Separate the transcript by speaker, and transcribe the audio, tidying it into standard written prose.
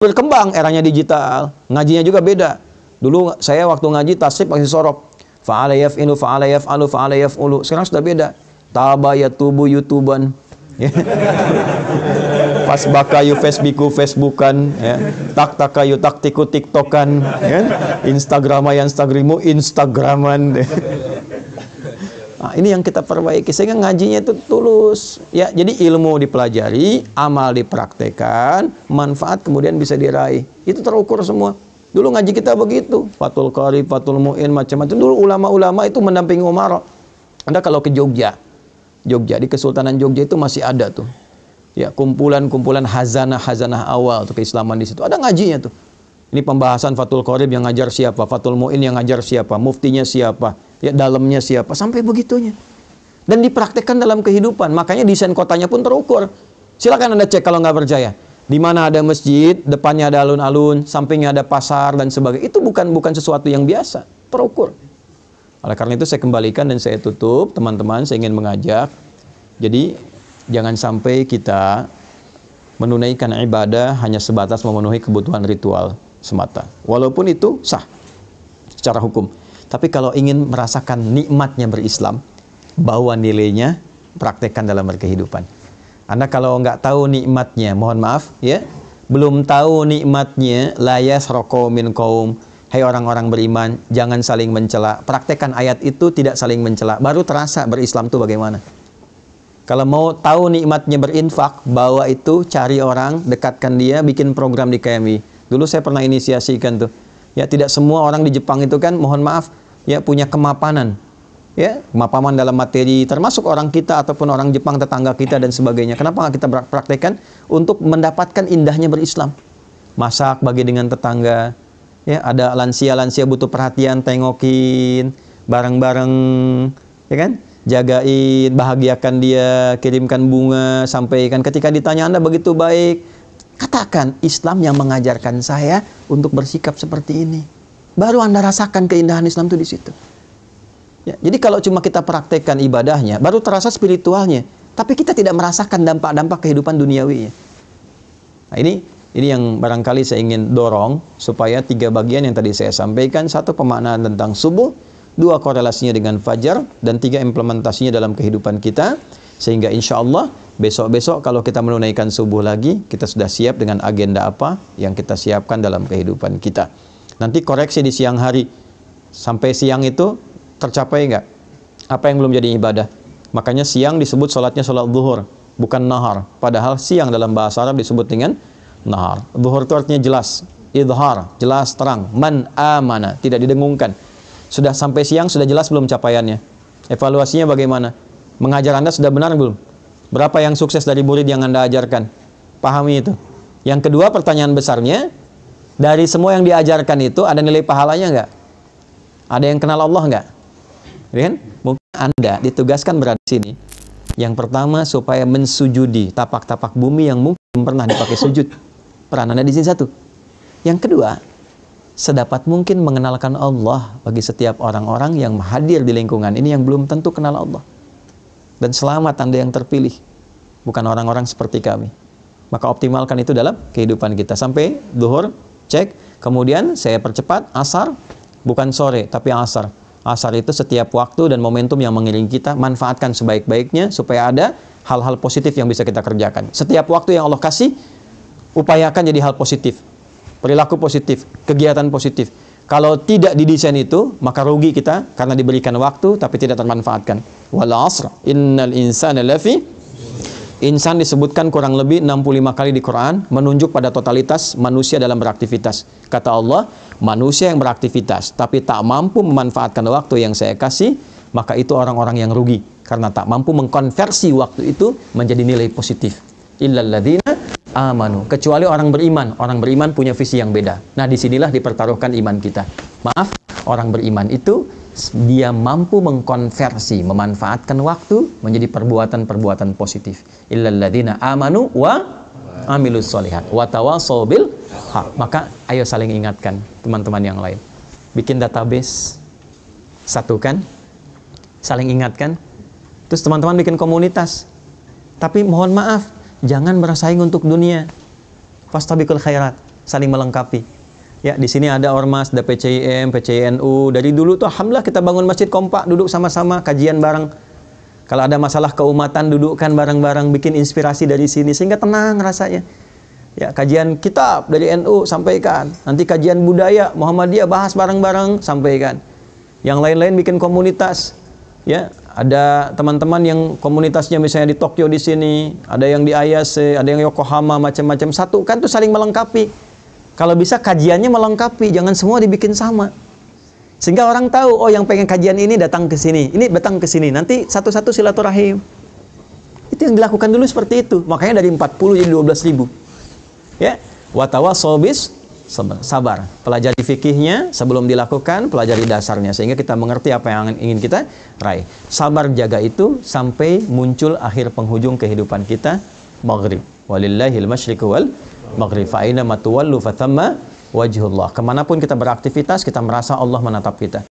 Speaker 1: Berkembang eranya digital, ngajinya juga beda. Dulu saya waktu ngaji tasrif masih sorok. Fa'ala yaf'ilu, fa'ala yaf'alu, fa'ala yaf'ulu. Sekarang sudah beda. Taba yatubu yutuban. Pas bakayu Facebookan, ya. Tak takayu taktiku tiktokan, ya. Instagramu instagraman. Nah, ini yang kita perbaiki sehingga ngajinya itu tulus. Ya, jadi ilmu dipelajari, amal dipraktekan, manfaat kemudian bisa diraih. Itu terukur semua. Dulu ngaji kita begitu, Fathul Qarib, Fathul Mu'in, macam-macam. Dulu ulama-ulama itu mendampingi Umar. Anda kalau ke Jogja di Kesultanan Jogja itu masih ada tuh. Ya, kumpulan-kumpulan hazanah awal tuh keislaman di situ. Ada ngajinya tuh. Ini pembahasan Fathul Qarib yang ngajar siapa, Fathul Mu'in yang ngajar siapa, muftinya siapa, ya dalamnya siapa, sampai begitunya. Dan dipraktekkan dalam kehidupan. Makanya desain kotanya pun terukur. Silakan Anda cek kalau nggak percaya. Di mana ada masjid, depannya ada alun-alun, sampingnya ada pasar dan sebagainya. Itu bukan sesuatu yang biasa, terukur. Oleh karena itu saya kembalikan dan saya tutup, teman-teman, saya ingin mengajak. Jadi jangan sampai kita menunaikan ibadah hanya sebatas memenuhi kebutuhan ritual semata. Walaupun itu sah secara hukum. Tapi kalau ingin merasakan nikmatnya berislam, bawa nilainya, praktekkan dalam berkehidupan. Anda kalau nggak tahu nikmatnya, mohon maaf ya, belum tahu nikmatnya, la yasraqu min qaum, hai orang-orang beriman, jangan saling mencela. Praktekkan ayat itu, tidak saling mencela. Baru terasa berislam itu bagaimana. Kalau mau tahu nikmatnya berinfak, bawa itu, cari orang, dekatkan dia, bikin program di KMI. Dulu saya pernah inisiasikan tuh. Ya, tidak semua orang di Jepang itu kan, mohon maaf, ya punya kemapanan. Ya, kemapanan dalam materi, termasuk orang kita ataupun orang Jepang tetangga kita dan sebagainya. Kenapa nggak kita praktekkan untuk mendapatkan indahnya berislam? Masak bagi dengan tetangga. Ya, ada lansia-lansia butuh perhatian, tengokin bareng-bareng, ya kan? Jagain, bahagiakan dia, kirimkan bunga, sampaikan. Ketika ditanya Anda begitu baik, katakan Islam yang mengajarkan saya untuk bersikap seperti ini. Baru Anda rasakan keindahan Islam itu di situ. Ya, jadi kalau cuma kita praktekkan ibadahnya, baru terasa spiritualnya, tapi kita tidak merasakan dampak-dampak kehidupan duniawinya. Nah, ini yang barangkali saya ingin dorong supaya 3 bagian yang tadi saya sampaikan, 1 pemaknaan tentang subuh, 2 korelasinya dengan fajar, dan 3 implementasinya dalam kehidupan kita, sehingga insya Allah besok-besok kalau kita menunaikan subuh lagi, kita sudah siap dengan agenda apa yang kita siapkan dalam kehidupan kita. Nanti koreksi di siang hari, sampai siang itu tercapai enggak? Apa yang belum jadi ibadah? Makanya siang disebut sholatnya sholat zuhur, bukan nahar. Padahal siang dalam bahasa Arab disebut dengan nahar. Zuhur itu artinya jelas, idhar, jelas, terang. Man amana, tidak didengungkan. Sudah sampai siang, sudah jelas belum capaiannya? Evaluasinya bagaimana? Mengajar Anda sudah benar belum? Berapa yang sukses dari murid yang Anda ajarkan? Pahami itu. Yang kedua, pertanyaan besarnya, dari semua yang diajarkan itu, ada nilai pahalanya enggak? Ada yang kenal Allah enggak? Kan? Mungkin Anda ditugaskan berada di sini. Yang pertama supaya mensujudi tapak-tapak bumi yang mungkin belum pernah dipakai sujud. Peran Anda di sini 1. Yang kedua, sedapat mungkin mengenalkan Allah bagi setiap orang-orang yang hadir di lingkungan ini yang belum tentu kenal Allah. Dan selamat Anda yang terpilih, bukan orang-orang seperti kami. Maka optimalkan itu dalam kehidupan kita. Sampai zuhur, cek. Kemudian saya percepat, asar, bukan sore tapi asar. Asar itu setiap waktu dan momentum yang mengiringi kita, manfaatkan sebaik-baiknya supaya ada hal-hal positif yang bisa kita kerjakan. Setiap waktu yang Allah kasih, upayakan jadi hal positif, perilaku positif, kegiatan positif. Kalau tidak didesain itu, maka rugi kita karena diberikan waktu tapi tidak termanfaatkan. Wal 'asr, innal insana lafi. Insan disebutkan kurang lebih 65 kali di Quran, menunjuk pada totalitas manusia dalam beraktivitas. Kata Allah, manusia yang beraktivitas tapi tak mampu memanfaatkan waktu yang saya kasih, maka itu orang-orang yang rugi karena tak mampu mengkonversi waktu itu menjadi nilai positif. Illal ladzina amanu, kecuali orang beriman. Orang beriman punya visi yang beda. Nah, disinilah dipertaruhkan iman kita. Maaf, orang beriman itu dia mampu mengkonversi, memanfaatkan waktu menjadi perbuatan-perbuatan positif. Illal ladzina amanu wa amilus sholihat wa tawassaw bil haq. Maka ayo saling ingatkan teman-teman yang lain. Bikin database, satukan, saling ingatkan. Terus teman-teman bikin komunitas. Tapi mohon maaf, jangan bersaing untuk dunia. Fastabiqul khairat. saling melengkapi. Ya, di sini ada ormas, ada PCIM, PCNU. Dari dulu tuh alhamdulillah kita bangun masjid kompak, duduk sama-sama, kajian bareng. Kalau ada masalah keumatan, dudukkan bareng-bareng, bikin inspirasi dari sini sehingga tenang rasanya. Ya, kajian kitab dari NU sampaikan. Nanti kajian budaya Muhammadiyah bahas bareng-bareng, sampaikan. Yang lain-lain bikin komunitas. Ya, ada teman-teman yang komunitasnya misalnya di Tokyo di sini, ada yang di Ayase, ada yang Yokohama, macam-macam. Satukan tuh saling melengkapi. Kalau bisa kajiannya melengkapi, jangan semua dibikin sama. Sehingga orang tahu, oh yang pengen kajian ini datang ke sini, ini datang ke sini. Nanti satu-satu silaturahim. Itu yang dilakukan dulu seperti itu. Makanya dari 40 jadi 12.000. Ya, watawassaw bis sabar. Pelajari fikihnya sebelum dilakukan, pelajari dasarnya sehingga kita mengerti apa yang ingin kita raih. Sabar jaga itu sampai muncul akhir penghujung kehidupan kita, maghrib. Walillahil masyriqu wal maghrib. Fa aina ma tuwallu fa thamma wajhullah. Kemanapun kita beraktivitas, kita merasa Allah menatap kita.